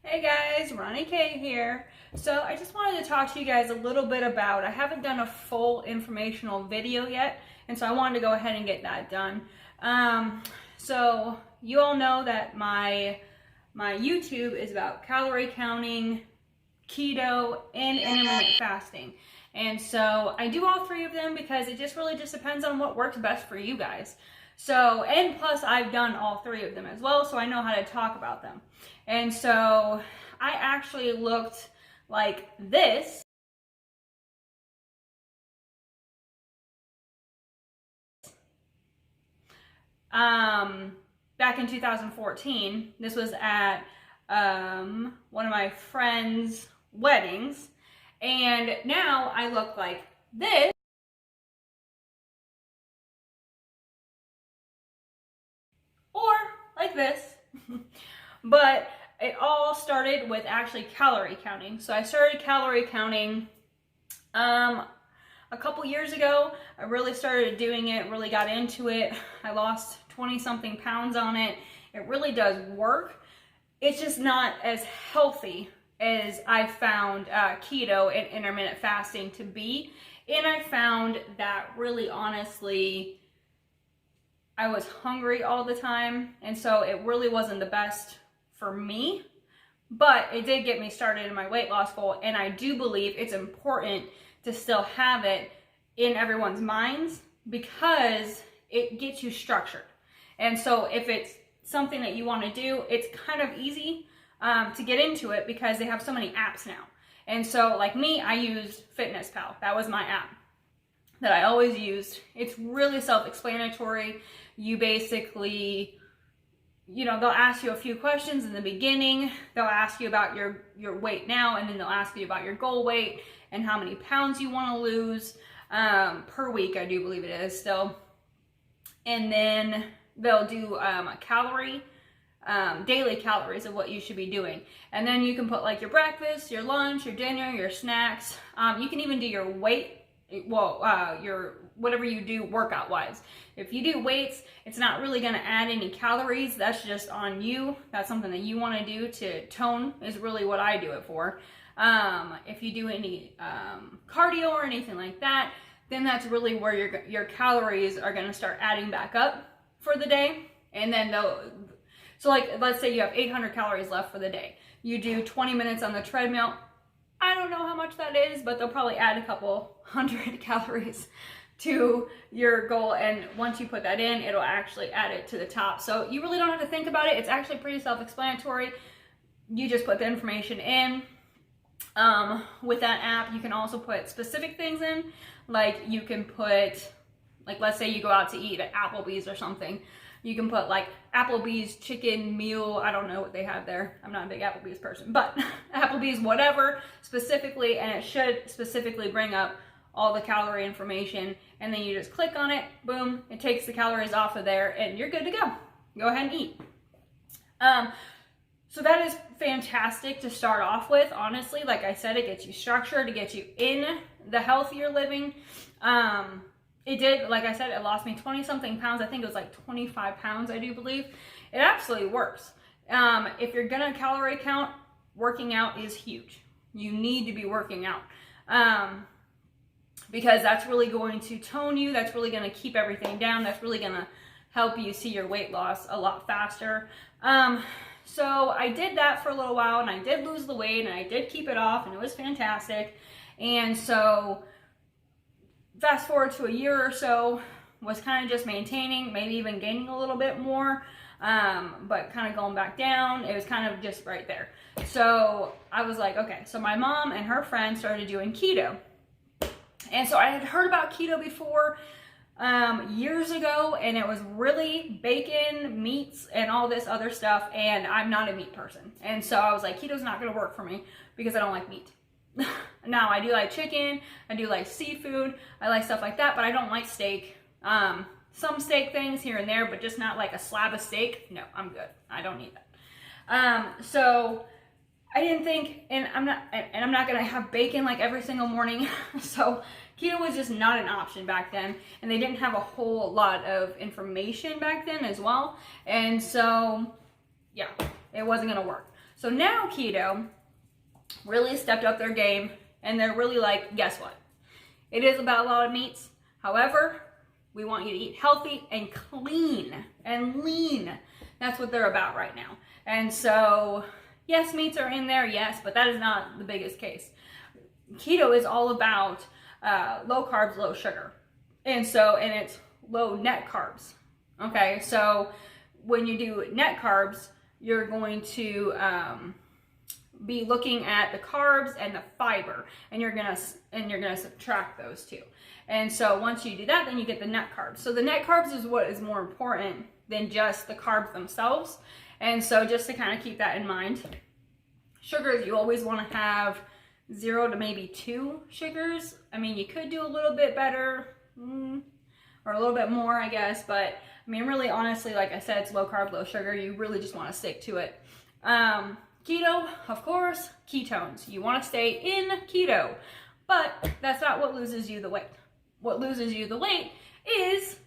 Hey guys, Ronnie K here. So I just wanted to talk to you guys a little bit about, I haven't done a full informational video yet, and so I wanted to go ahead and get that done. So you all know that my YouTube is about calorie counting, keto, and intermittent fasting. And so I do all three of them because it just really just depends on what works best for you guys. So, and plus I've done all three of them as well, so I know how to talk about them. And so I actually looked like this. Back in 2014, this was at one of my friend's weddings, and now I look like this, or like this. But it all started with actually calorie counting. So I started calorie counting a couple years ago. I really started doing it, really got into it. I lost 20 something pounds on it. It really does work. It's just not as healthy as I found keto and intermittent fasting to be. And I found that really honestly, I was hungry all the time. And so it really wasn't the best for me, but it did get me started in my weight loss goal. And I do believe it's important to still have it in everyone's minds because it gets you structured. And so if it's something that you want to do, it's kind of easy to get into it because they have so many apps now. And so like me, I used FitnessPal. That was my app that I always used. It's really self-explanatory. You basically, they'll ask you a few questions in the beginning. They'll ask you about your weight now, and then they'll ask you about your goal weight and how many pounds you want to lose per week, I do believe it is still. And then they'll do a calorie, daily calories of what you should be doing. And then you can put like your breakfast, your lunch, your dinner, your snacks. You can even do your weight, your whatever you do workout wise. If you do weights, it's not really going to add any calories. That's just on you. That's something that you want to do to tone is really what I do it for. If you do any cardio or anything like that, then that's really where your calories are going to start adding back up for the day. And then so like let's say you have 800 calories left for the day. You do 20 minutes on the treadmill. I don't know how much that is, but they'll probably add a couple hundred calories to your goal. And once you put that in, it'll actually add it to the top. So you really don't have to think about it. It's actually pretty self-explanatory. You just put the information in. With that app, you can also put specific things in. Like you can put, like let's say you go out to eat at Applebee's or something. You can put like Applebee's chicken meal. I don't know what they have there. I'm not a big Applebee's person, but Applebee's whatever specifically, and it should specifically bring up all the calorie information. And then you just click on it, boom, it takes the calories off of there and you're good to go. Go ahead and eat. So that is fantastic to start off with, honestly. Like I said, it gets you structured, it gets you in the healthier living. It did, like I said, it lost me 20 something pounds. I think it was like 25 pounds, I do believe. It absolutely works. If you're gonna calorie count, working out is huge. You need to be working out. Because that's really going to tone you. That's really gonna keep everything down. That's really gonna help you see your weight loss a lot faster. So I did that for a little while and I did lose the weight and I did keep it off and it was fantastic. And so fast forward to a year or so, was kind of just maintaining, maybe even gaining a little bit more, but kind of going back down. It was kind of just right there. So I was like, okay, so my mom and her friend started doing keto. And so I had heard about keto before years ago, and it was really bacon, meats, and all this other stuff, and I'm not a meat person. And so I was like, keto's not going to work for me because I don't like meat. Now, I do like chicken, I do like seafood, I like stuff like that, but I don't like steak. Some steak things here and there, but just not like a slab of steak. No, I'm good. I don't need that. So I didn't think, and I'm not gonna have bacon like every single morning. So keto was just not an option back then, and they didn't have a whole lot of information back then as well. And so, yeah, it wasn't gonna work. So now keto really stepped up their game, and they're really like, guess what? It is about a lot of meats. However, we want you to eat healthy and clean and lean. That's what they're about right now. And so, yes, meats are in there, yes, but that is not the biggest case. Keto is all about low carbs, low sugar. And it's low net carbs. Okay, so when you do net carbs, you're going to be looking at the carbs and the fiber, and you're gonna subtract those two. And so once you do that, then you get the net carbs. So the net carbs is what is more important than just the carbs themselves. And so just to kind of keep that in mind, sugars, you always want to have 0 to maybe 2 sugars. I mean, you could do a little bit better or a little bit more, I guess, but I mean, really honestly, like I said, it's low carb, low sugar. You really just want to stick to it. Keto, of course, ketones. You want to stay in keto, but that's not what loses you the weight. What loses you the weight is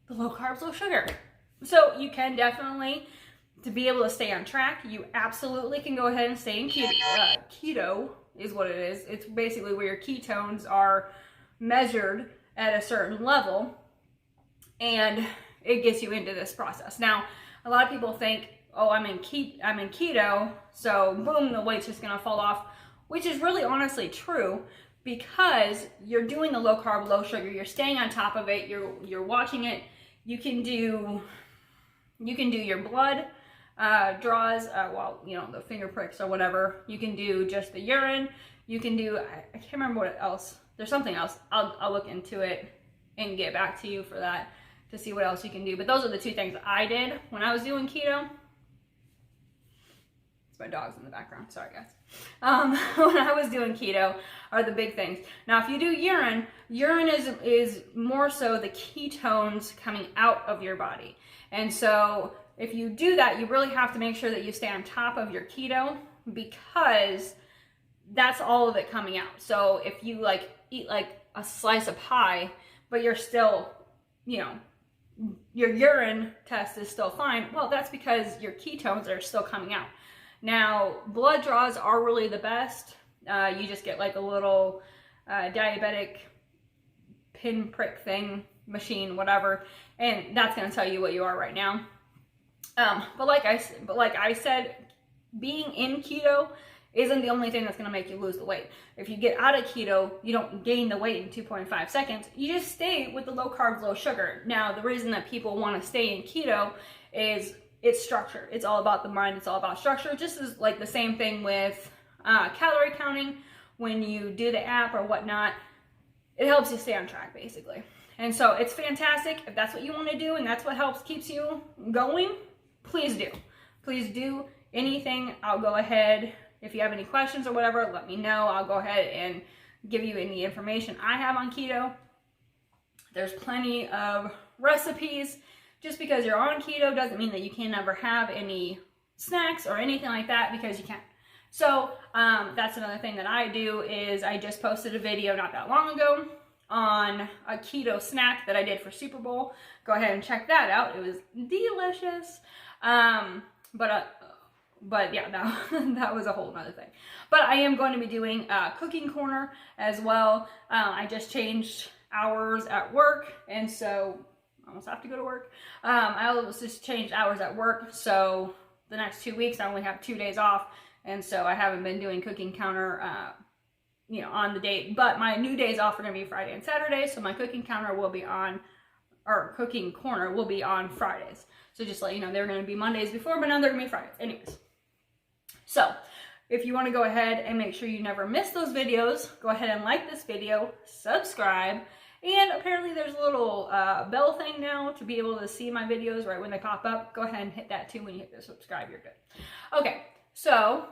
the low carbs, low sugar. So you can definitely, to be able to stay on track, you absolutely can go ahead and stay in keto. Keto is what it is. It's basically where your ketones are measured at a certain level, and it gets you into this process. Now, a lot of people think, oh, I'm in keto, so boom, the weight's just gonna fall off, which is really honestly true, because you're doing the low carb, low sugar, you're staying on top of it, you're watching it. You can do your blood draws, well, you know, the finger pricks or whatever. You can do just the urine. You can do, I can't remember what else. There's something else. I'll look into it and get back to you for that to see what else you can do. But those are the 2 things I did when I was doing keto. My dog's in the background, sorry guys. When I was doing keto are the big things. Now if you do urine is more so the ketones coming out of your body. And so if you do that, you really have to make sure that you stay on top of your keto, because that's all of it coming out. So if you like eat like a slice of pie, but you're still, you know, your urine test is still fine, well, that's because your ketones are still coming out. Now, blood draws are really the best. You just get like a little diabetic pinprick thing, machine, whatever, and that's going to tell you what you are right now. But like I said, being in keto isn't the only thing that's going to make you lose the weight. If you get out of keto, you don't gain the weight in 2.5 seconds. You just stay with the low carbs, low sugar. Now, the reason that people want to stay in keto is it's structure. It's all about the mind. It's all about structure. Just as like the same thing with calorie counting. When you do the app or whatnot, it helps you stay on track basically. And so it's fantastic. If that's what you want to do and that's what keeps you going, please do. Please do anything. I'll go ahead. If you have any questions or whatever, let me know. I'll go ahead and give you any information I have on keto. There's plenty of recipes. Just because you're on keto doesn't mean that you can never have any snacks or anything like that, because you can. So that's another thing that I do is I just posted a video not that long ago on a keto snack that I did for Super Bowl. Go ahead and check that out. It was delicious. But yeah, that was a whole nother thing. But I am going to be doing a cooking corner as well. I just changed hours at work, and so I almost have to go to work. I almost just changed hours at work, so the next 2 weeks I only have 2 days off, and so I haven't been doing cooking counter, you know, on the date. But my new days off are going to be Friday and Saturday, so my cooking counter will be on, or cooking corner will be on Fridays. So just let you know, they're going to be Mondays before, but now they're going to be Fridays. Anyways, so if you want to go ahead and make sure you never miss those videos, go ahead and like this video, subscribe. And apparently there's a little bell thing now to be able to see my videos right when they pop up. Go ahead and hit that too. When you hit the subscribe, you're good. Okay, so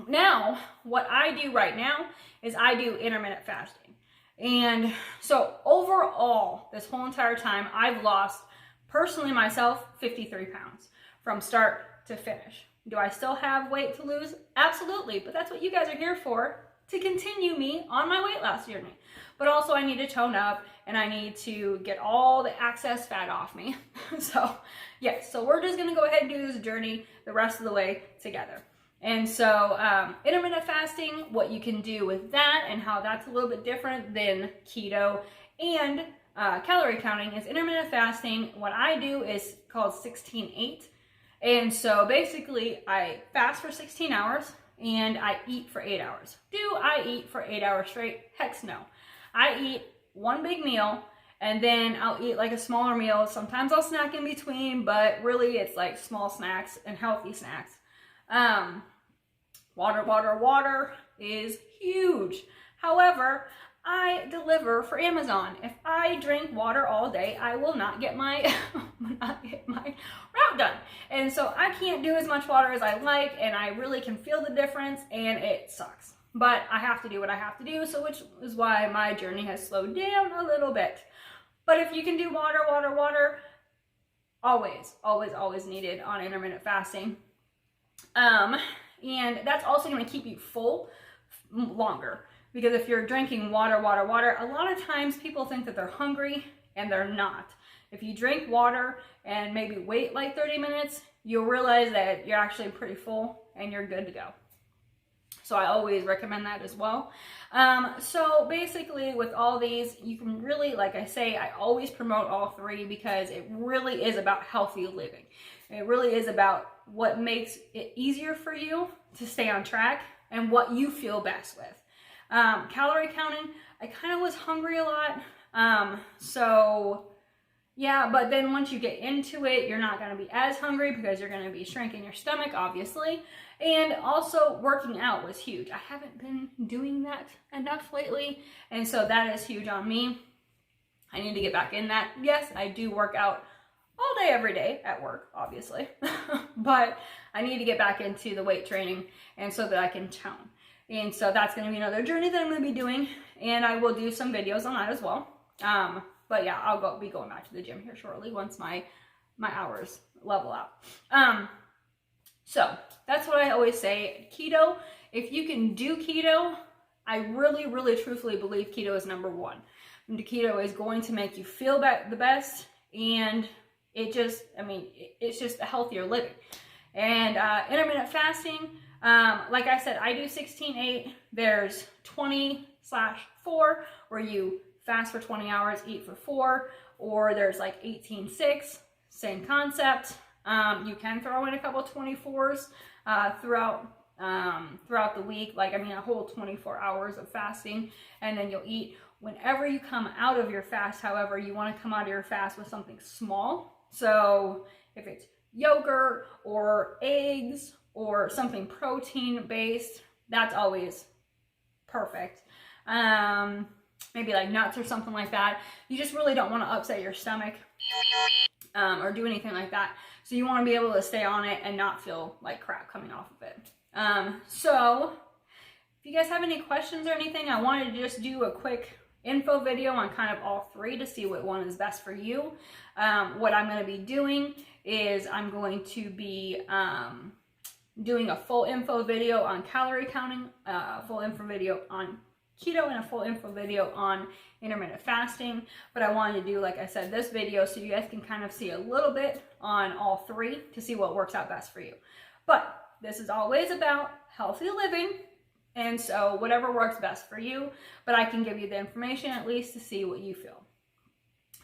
now what I do right now is I do intermittent fasting. And so overall, this whole entire time, I've lost, personally myself, 53 pounds from start to finish. Do I still have weight to lose? Absolutely, but that's what you guys are here for. to continue me on my weight loss journey. But also I need to tone up and I need to get all the excess fat off me. So yes, so we're just gonna go ahead and do this journey the rest of the way together. And so intermittent fasting, what you can do with that and how that's a little bit different than keto and calorie counting is intermittent fasting. What I do is called 16-8. And so basically I fast for 16 hours and I eat for 8 hours. Do I eat for 8 hours straight? Heck no. I eat one big meal and then I'll eat like a smaller meal. Sometimes I'll snack in between, but really it's like small snacks and healthy snacks. Water is huge. However, I deliver for Amazon. If I drink water all day, I will not get my route done. And so I can't do as much water as I like, and I really can feel the difference, and it sucks. But I have to do what I have to do, so which is why my journey has slowed down a little bit. But if you can do water, always needed on intermittent fasting. And that's also going to keep you full longer. Because if you're drinking water, a lot of times people think that they're hungry and they're not. If you drink water and maybe wait like 30 minutes, you'll realize that you're actually pretty full and you're good to go. So I always recommend that as well. So basically with all these, you can really, like I say, I always promote all three because it really is about healthy living. It really is about what makes it easier for you to stay on track and what you feel best with. Calorie counting, I kind of was hungry a lot. So yeah, but then once you get into it, you're not going to be as hungry because you're going to be shrinking your stomach, obviously. And also working out was huge. I haven't been doing that enough lately. And so that is huge on me. I need to get back in that. Yes, I do work out all day, every day at work, obviously. But I need to get back into the weight training and so that I can tone. And so that's going to be another journey that I'm going to be doing. And I will do some videos on that as well. But yeah, I'll be going back to the gym here shortly once my hours level out. So that's what I always say. Keto, if you can do keto, I really truthfully believe keto is number one. And keto is going to make you feel the best, and it's just a healthier living. And intermittent fasting, like I said, I do 16-8. There's 20/4 where you fast for 20 hours, eat for 4, or there's like 18-6, same concept. You can throw in a couple 24s throughout the week, a whole 24 hours of fasting, and then you'll eat whenever you come out of your fast. However, you want to come out of your fast with something small. So if it's yogurt or eggs or something protein based, that's always perfect. Maybe like nuts or something like that. You just really don't want to upset your stomach or do anything like that. So you want to be able to stay on it and not feel like crap coming off of it. So if you guys have any questions or anything, I wanted to just do a quick info video on kind of all three to see what one is best for you. What I'm going to be doing is I'm going to be doing a full info video on calorie counting, a full info video on keto, and a full info video on intermittent fasting. But I wanted to do, like I said, this video so you guys can kind of see a little bit on all three to see what works out best for you. But this is always about healthy living, and so whatever works best for you, but I can give you the information at least to see what you feel.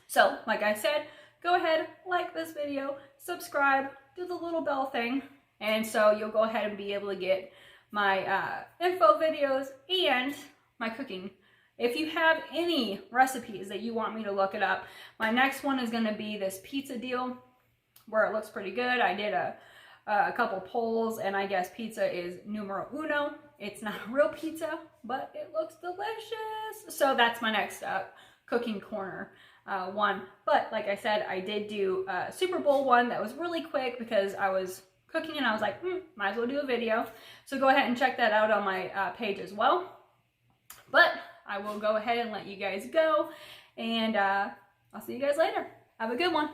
So like I said, go ahead, like this video, subscribe, do the little bell thing, and so you'll go ahead and be able to get my info videos and my cooking. If you have any recipes that you want me to look it up, my next one is going to be this pizza deal where it looks pretty good. I did a couple polls, and I guess pizza is numero uno. It's not a real pizza, but it looks delicious. So that's my next cooking corner one. But like I said, I did do a Super Bowl one that was really quick because I was cooking and I was like, might as well do a video. So go ahead and check that out on my page as well. But I will go ahead and let you guys go, and I'll see you guys later. Have a good one.